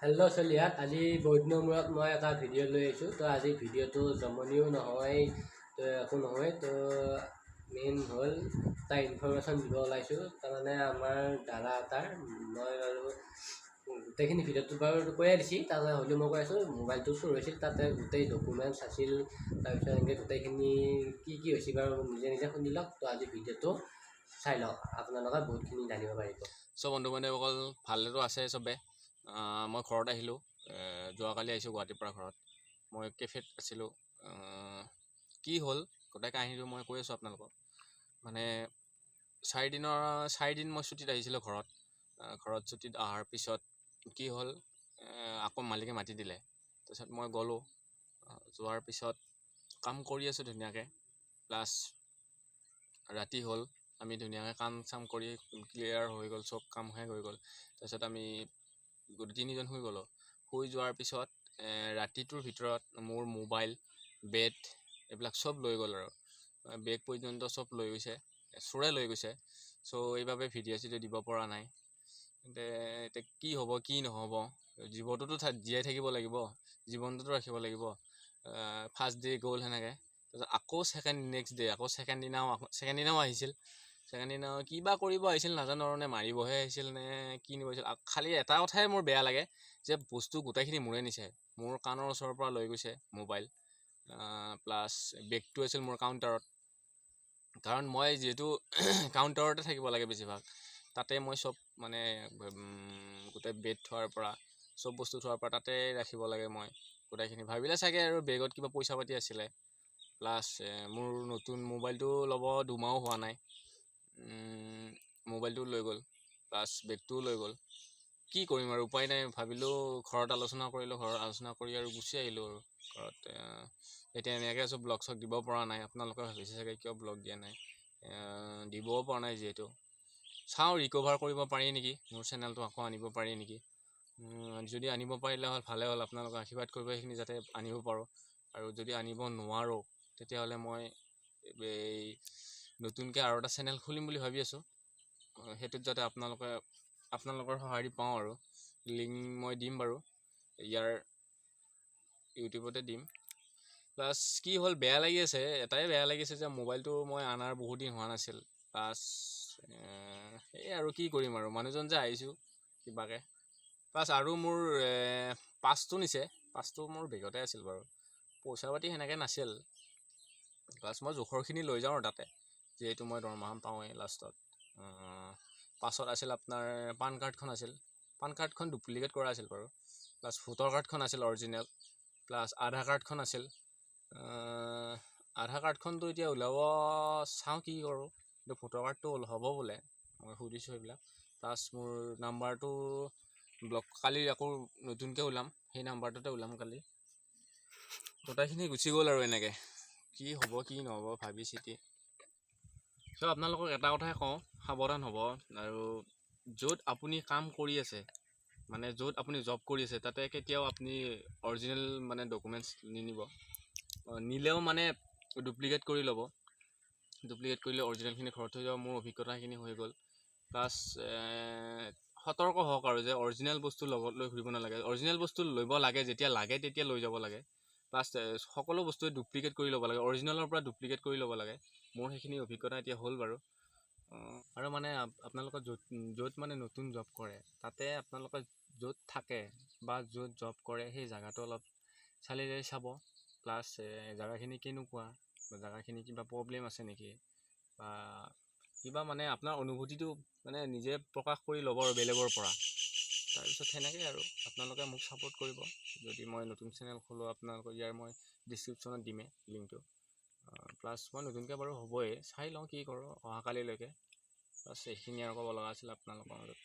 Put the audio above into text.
Hello' চলিয়াত আজি বহুত দিনৰ মূৰত মই এটা ভিডিঅ' লৈ আহিছোঁ। তো আজি ভিডিঅ'টো জমনিও নহয়, তো একো নহয়। তো মেইন হ'ল এটা ইনফৰমেশ্যন দিব ওলাইছোঁ। তাৰমানে আমাৰ দাদা এটাৰ মই আৰু গোটেইখিনি ভিডিঅ'টো বাৰু কৈয়ে দিছে, তাৰমানে হ'লেও মই কৈ আছোঁ মোবাইলটো চুৰ হৈছিল, তাতে গোটেই ডকুমেণ্টছ আছিল। তাৰপিছত এনেকৈ গোটেইখিনি কি হৈছিল বাৰু নিজে নিজে শুনি লওক। তো আজি ভিডিঅ'টো চাই লওক, আপোনালোকে বহুতখিনি জানিব পাৰিব। চব বন্ধু বান্ধৱীসকল ভালেতো আছে চবে। মই ঘৰত আহিলোঁ, যোৱাকালি আহিছোঁ গুৱাহাটীৰ পৰা ঘৰত। মই কেফেত আছিলোঁ। কি হ'ল গোটেই কাহিনীটো মই কৈ আছোঁ আপোনালোকক। মানে 4 দিন মই ছুটীত আহিছিলোঁ ঘৰত। ঘৰত ছুটীত অহাৰ পিছত কি হ'ল, আকৌ মালিকে মাতি দিলে। তাৰপিছত মই গ'লোঁ। যোৱাৰ পিছত কাম কৰি আছোঁ ধুনীয়াকৈ। প্লাছ ৰাতি হ'ল, আমি ধুনীয়াকৈ কাম চাম কৰি ক্লিয়াৰ হৈ গ'ল, চব কাম শেষ হৈ গ'ল। তাৰপিছত আমি তিনিজন শুই গ'লোঁ। শুই যোৱাৰ পিছত ৰাতিটোৰ ভিতৰত মোৰ মোবাইল, বেড এইবিলাক চব লৈ গ'ল আৰু বেগ পৰ্যন্ত চব লৈ গৈছে, চোৰে লৈ গৈছে। চ' এইবাবে ভিডিঅ' চিডিঅ' দিব পৰা নাই। এতিয়া কি হ'ব কি নহ'ব, জীৱনটোতো জীয়াই থাকিব লাগিব, জীৱনটোতো ৰাখিব লাগিব। ফাৰ্ষ্ট ডে গ'ল সেনেকৈ। তাৰপিছত আকৌ নেক্সট ডে আকৌ ছেকেণ্ড দিনাও আহিছিল। ছেকেণ্ড দিনা কিবা কৰিব আহিছিল নাজানো, আৰু নে মাৰিবহে আহিছিল নে কি নিব আহিছিল। খালি এটা কথাই মোৰ বেয়া লাগে যে বস্তু গোটেইখিনি মোৰে নিছে। মোৰ কাণৰ ওচৰৰ পৰা লৈ গৈছে মোবাইল, প্লাছ বেগটো আছিল মোৰ কাউণ্টাৰত। কাৰণ মই যিহেতু কাউণ্টাৰতে থাকিব লাগে বেছিভাগ, তাতে মই চব মানে গোটেই বেড থোৱাৰ পৰা চব বস্তু থোৱাৰ পৰা তাতে ৰাখিব লাগে মই গোটেইখিনি। ভাবিলে চাগে আৰু বেগত কিবা পইচা পাতি আছিলে। প্লাছ মোৰ নতুন মোবাইলটো ল'ব 2 মাহো হোৱা নাই। মোবাইলটো লৈ গ'ল, প্লাছ বেগটোও লৈ গ'ল। কি কৰিম আৰু উপায় নাই। ভাবিলোঁ ঘৰত আলোচনা কৰিলোঁ, ঘৰত আলোচনা কৰি আৰু গুচি আহিলোঁ আৰু ঘৰত। এতিয়া এনেকৈ আছোঁ, ব্লগ চগ দিব পৰা নাই। আপোনালোকে ভাবিছে চাগে কিয় ব্লগ দিয়া নাই, দিবও পৰা নাই যিহেতু। চাওঁ ৰিকভাৰ কৰিব পাৰি নেকি, মোৰ চেনেলটো আকৌ আনিব পাৰি নেকি। যদি আনিব পাৰিলে হ'ল ভালে হ'ল। আপোনালোকে আশীৰ্বাদ কৰিব সেইখিনি যাতে আনিব পাৰোঁ। আৰু যদি আনিব নোৱাৰোঁ তেতিয়াহ'লে মই এই নতুনকৈ আৰু এটা চেনেল খুলিম বুলি ভাবি আছোঁ। সেইটোত যাতে আপোনালোকৰ সঁহাৰি পাওঁ আৰু লিংক মই দিম বাৰু, ইয়াৰ ইউটিউবতে দিম। প্লাছ কি হ'ল, বেয়া লাগি আছে, এটাই বেয়া লাগিছে যে মোবাইলটো মই অনাৰ বহুত দিন হোৱা নাছিল। প্লাছ এই আৰু কি কৰিম আৰু, মানুহজন যে আহিছোঁ কিবাকৈ। প্লাছ আৰু মোৰ পাছটো নিছে, পাছটো মোৰ বেগতে আছিল বাৰু, পইচা পাতি সেনেকৈ নাছিল। প্লাছ মই জোখৰখিনি লৈ যাওঁ আৰু তাতে, যিহেতু মই দৰমহা পাওঁৱেই লাষ্টত। পাছত আছিল আপোনাৰ পান কাৰ্ডখন আছিল। পান কাৰ্ডখন ডুপ্লিকেট কৰা আছিল বাৰু। প্লাছ ভোটাৰ কাৰ্ডখন আছিল অৰিজিনেল। প্লাছ আধাৰ কাৰ্ডখন আছিল। আধাৰ কাৰ্ডখনটো এতিয়া ওলাব চাওঁ কি কৰোঁ, কিন্তু ভোটাৰ কাৰ্ডটো হ'ব বোলে, মই সুধিছোঁ সেইবিলাক। প্লাছ মোৰ নাম্বাৰটো কালি আকৌ নতুনকৈ ওলাম, সেই নাম্বাৰটোতে ওলাম কালি। গোটেইখিনি গুচি গ'ল আৰু এনেকৈ। কি হ'ব কি নহ'ব ভাবি চিতি। চ' আপোনালোকক এটা কথাই কওঁ, সাৱধান হ'ব। আৰু য'ত আপুনি কাম কৰি আছে, মানে য'ত আপুনি জব কৰি আছে, তাতে কেতিয়াও আপুনি অৰিজিনেল মানে ডকুমেণ্টছ নিনিব। নিলেও মানে ডুপ্লিকেট কৰি ল'ব। ডুপ্লিকেট কৰিলে অৰিজিনেলখিনি ঘৰত থৈ যাব। মোৰ অভিজ্ঞতাখিনি হৈ গ'ল। প্লাছ সতৰ্ক হওক আৰু যে অৰিজিনেল বস্তু লগত লৈ ঘূৰিব নালাগে। অৰিজিনেল বস্তু ল'ব লাগে, যেতিয়া লাগে তেতিয়া লৈ যাব লাগে। প্লাছ সকলো বস্তুৱে ডুপ্লিকেট কৰি ল'ব লাগে, অৰিজিনেলৰ পৰা ডুপ্লিকেট কৰি ল'ব লাগে। মোৰ সেইখিনি অভিজ্ঞতা এতিয়া হ'ল বাৰু। আৰু মানে আপোনালোকে য'ত মানে নতুন জব কৰে, তাতে আপোনালোকে য'ত থাকে বা য'ত জব কৰে সেই জেগাটো অলপ চালি জাৰি চাব। প্লাছ জেগাখিনি কেনেকুৱা, বা জেগাখিনি কিবা প্ৰব্লেম আছে নেকি, বা কিবা মানে আপোনাৰ অনুভূতিটো মানে নিজে প্ৰকাশ কৰি ল'ব আৰু বেলেগৰ পৰা। তাৰপিছত সেনেকৈ আৰু আপোনালোকে মোক ছাপোৰ্ট কৰিব। যদি মই নতুন চেনেল খোলোঁ, আপোনালোকক ইয়াৰ মই ডিছক্ৰিপশ্যনত দিমেই লিংকটো। প্লাছ মই নতুনকৈ বাৰু হ'বই, চাই লওঁ কি কৰোঁ অহাকালিলৈকে। প্লাছ এইখিনি আৰু ক'ব লগা আছিল আপোনালোকৰ মাজত।